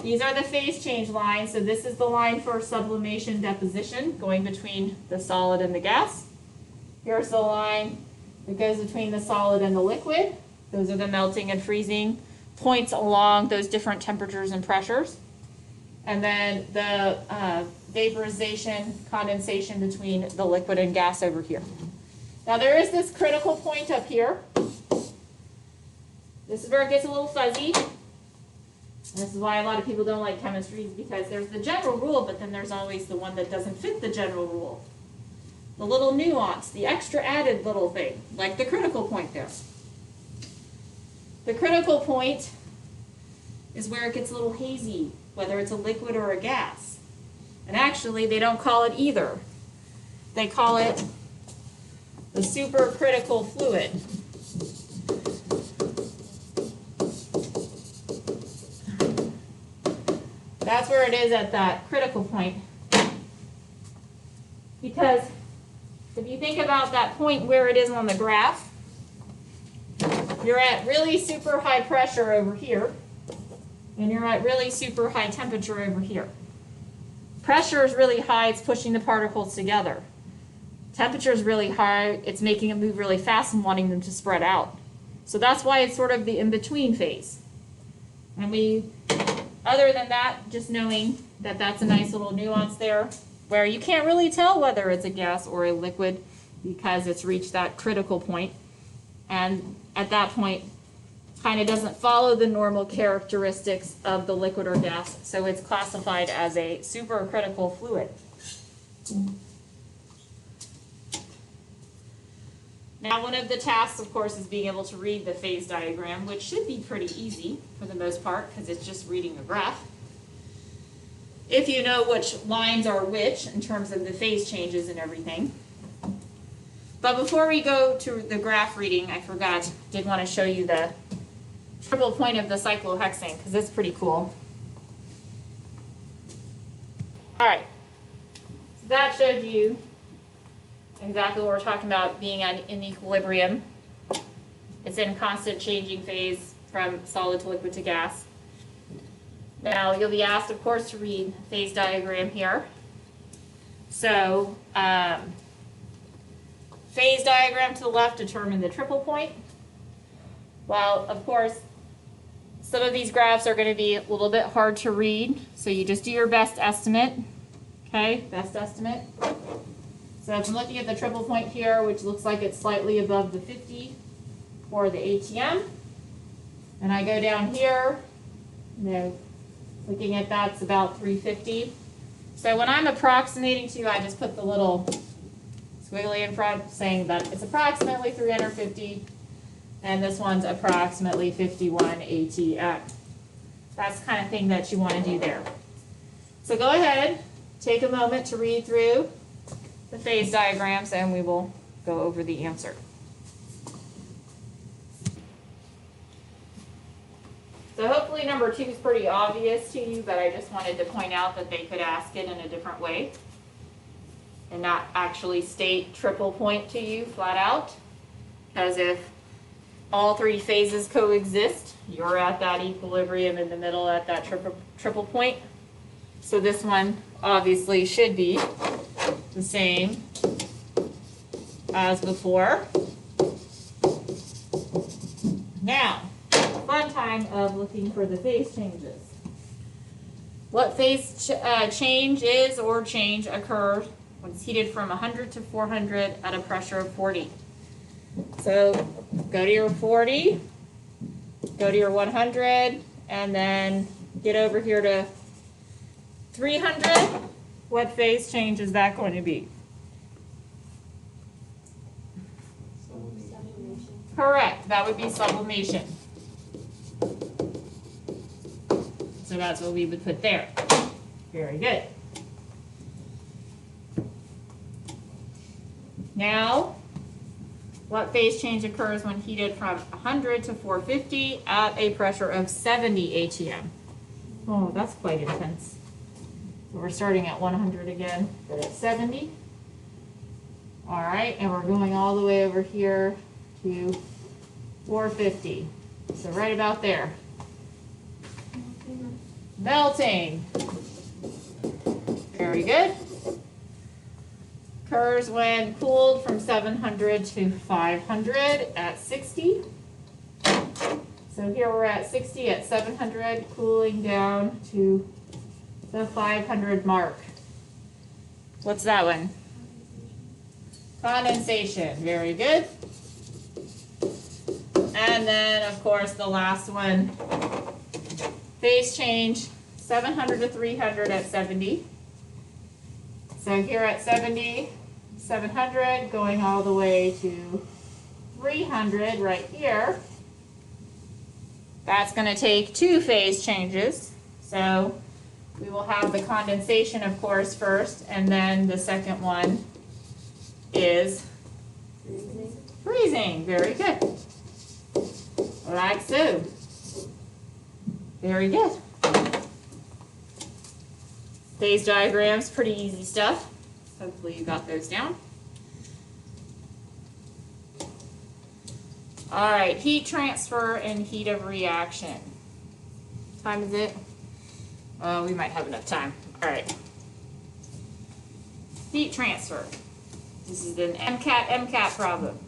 these are the phase change lines. So this is the line for sublimation deposition, going between the solid and the gas. Here's the line that goes between the solid and the liquid. Those are the melting and freezing points along those different temperatures and pressures. And then the vaporization, condensation between the liquid and gas over here. Now there is this critical point up here. This is where it gets a little fuzzy. This is why a lot of people don't like chemistry, is because there's the general rule, but then there's always the one that doesn't fit the general rule. The little nuance, the extra added little thing, like the critical point there. The critical point is where it gets a little hazy, whether it's a liquid or a gas. And actually, they don't call it either. They call it the supercritical fluid. That's where it is at that critical point. Because if you think about that point where it is on the graph, you're at really super high pressure over here, and you're at really super high temperature over here. Pressure is really high, it's pushing the particles together. Temperature is really high, it's making them move really fast and wanting them to spread out. So that's why it's sort of the in-between phase. And other than that, just knowing that that's a nice little nuance there, where you can't really tell whether it's a gas or a liquid because it's reached that critical point. And at that point, kind of doesn't follow the normal characteristics of the liquid or gas, so it's classified as a supercritical fluid. Now, one of the tasks, of course, is being able to read the phase diagram, which should be pretty easy for the most part, because it's just reading a graph. If you know which lines are which in terms of the phase changes and everything. But before we go to the graph reading, I did want to show you triple point of the cyclohexane because it's pretty cool. All right, so that showed you exactly what we're talking about being in equilibrium. It's in constant changing phase from solid to liquid to gas. Now you'll be asked, of course, to read phase diagram here. So phase diagram to the left determine the triple point. Well, of course, some of these graphs are going to be a little bit hard to read, so you just do your best estimate. Okay, best estimate. So if I'm looking at the triple point here, which looks like it's slightly above the 50 for the ATM, and I go down here, looking at that's about 350. So when I'm approximating to, I just put the little squiggly in front saying that it's approximately 350, and this one's approximately 51 ATM. That's the kind of thing that you want to do there. So go ahead, take a moment to read through the phase diagrams, and we will go over the answer. So hopefully number 2 is pretty obvious to you, but I just wanted to point out that they could ask it in a different way and not actually state triple point to you flat out. Because if all 3 phases coexist, you're at that equilibrium in the middle at that triple point. So this one obviously should be the same as before. Now, fun time of looking for the phase changes. What phase change is or change occurs when it's heated from 100 to 400 at a pressure of 40. So go to your 40, go to your 100, and then get over here to 300. What phase change is that going to be? Sublimation. Correct, that would be sublimation. So that's what we would put there. Very good. Now, what phase change occurs when heated from 100 to 450 at a pressure of 70 ATM? Oh, that's quite intense. So we're starting at 100 again, but at 70. All right, and we're going all the way over here to 450. So right about there. Melting. Very good. Occurs when cooled from 700 to 500 at 60. So here we're at 60 at 700, cooling down to the 500 mark. What's that one? Condensation. Very good. And then, of course, the last one, phase change, 700 to 300 at 70. So here at 70, 700, going all the way to 300 right here. That's going to take 2 phase changes. So we will have the condensation, of course, first, and then the second one is freezing. Very good. Like so. Very good. Phase diagrams, pretty easy stuff. Hopefully you got those down. All right, heat transfer and heat of reaction. What time is it? We might have enough time. All right. Heat transfer. This is an MCAT problem.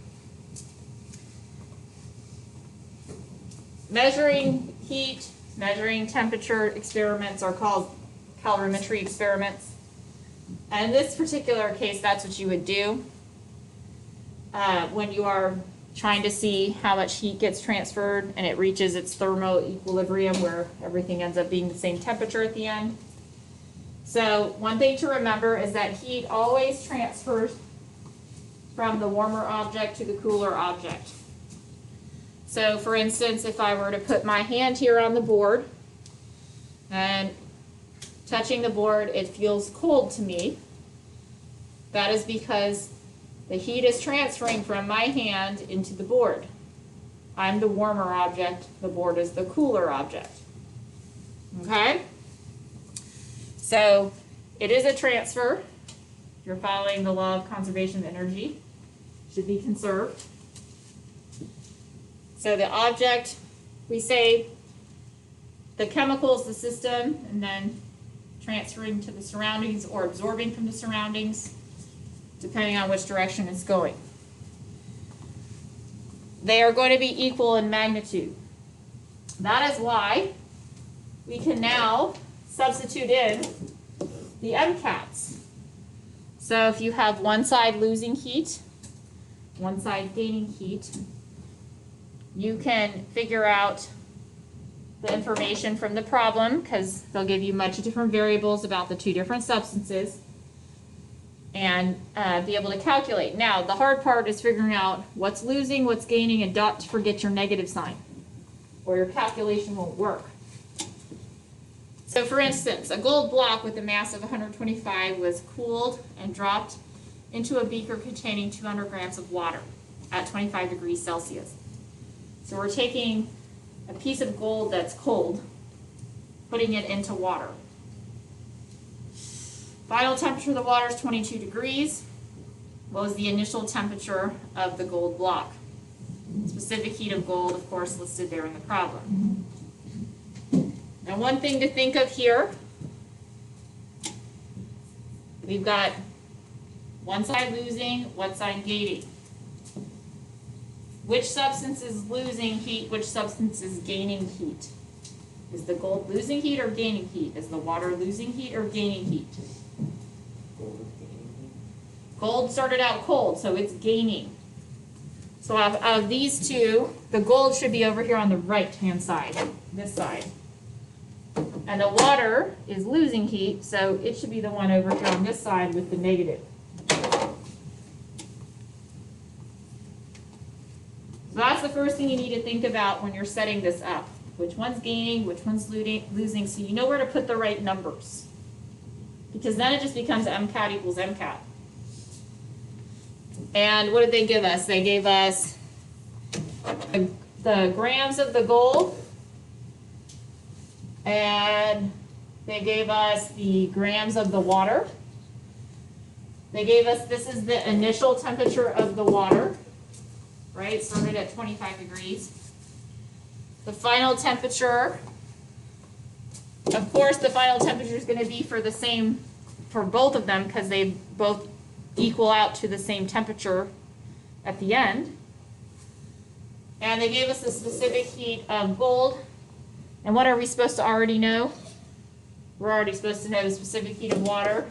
Measuring heat, measuring temperature experiments are called calorimetry experiments. And in this particular case, that's what you would do when you are trying to see how much heat gets transferred and it reaches its thermo equilibrium where everything ends up being the same temperature at the end. So one thing to remember is that heat always transfers from the warmer object to the cooler object. So for instance, if I were to put my hand here on the board and touching the board, it feels cold to me. That is because the heat is transferring from my hand into the board. I'm the warmer object, the board is the cooler object. Okay? So it is a transfer. If you're following the law of conservation of energy, it should be conserved. So the object, we say the chemical is the system, and then transferring to the surroundings or absorbing from the surroundings, depending on which direction it's going. They are going to be equal in magnitude. That is why we can now substitute in the MCATs. So if you have one side losing heat, one side gaining heat, you can figure out the information from the problem, because they'll give you much different variables about the two different substances, and be able to calculate. Now, the hard part is figuring out what's losing, what's gaining, and not to forget your negative sign, or your calculation won't work. So for instance, a gold block with a mass of 125 was cooled and dropped into a beaker containing 200 grams of water at 25 degrees Celsius. So we're taking a piece of gold that's cold, putting it into water. Final temperature of the water is 22 degrees. What was the initial temperature of the gold block? Specific heat of gold, of course, listed there in the problem. Now, one thing to think of here, we've got one side losing, one side gaining. Which substance is losing heat? Which substance is gaining heat? Is the gold losing heat or gaining heat? Is the water losing heat or gaining heat? Gold started out cold, so it's gaining. So out of these two, the gold should be over here on the right-hand side, this side. And the water is losing heat, so it should be the one over here on this side with the negative. So that's the first thing you need to think about when you're setting this up. Which one's gaining, which one's losing, so you know where to put the right numbers. Because then it just becomes MCAT equals MCAT. And what did they give us? They gave us the grams of the gold, and they gave us the grams of the water. They gave us, this is the initial temperature of the water, right? It started at 25 degrees. The final temperature, of course, the final temperature is going to be for the same, for both of them, because they both equal out to the same temperature at the end. And they gave us the specific heat of gold. And what are we supposed to already know? We're already supposed to know the specific heat of water,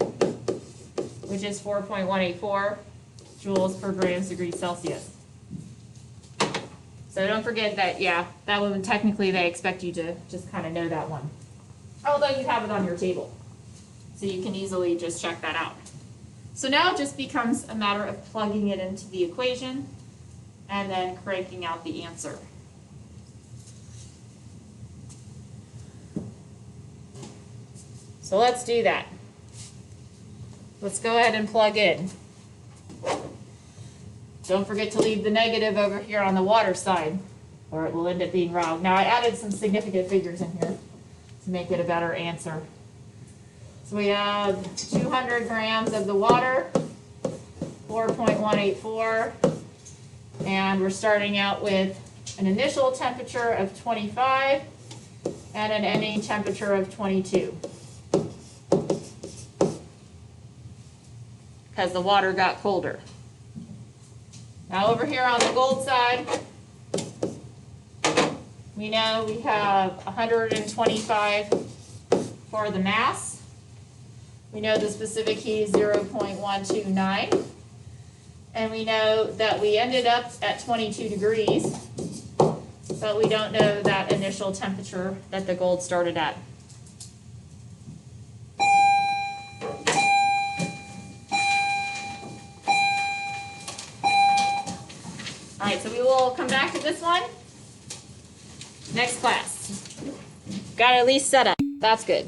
which is 4.184 joules per grams degree Celsius. So don't forget that, yeah, that one, technically they expect you to just kind of know that one. Although you have it on your table. So you can easily just check that out. So now it just becomes a matter of plugging it into the equation and then cranking out the answer. So let's do that. Let's go ahead and plug in. Don't forget to leave the negative over here on the water side, or it will end up being wrong. Now I added some significant figures in here to make it a better answer. So we have 200 grams of the water, 4.184, and we're starting out with an initial temperature of 25 and an ending temperature of 22. Because the water got colder. Now over here on the gold side, we know we have 125 for the mass. We know the specific heat is 0.129. And we know that we ended up at 22 degrees, but we don't know that initial temperature that the gold started at. All right, so we will come back to this one next class. Got it at least set up. That's good.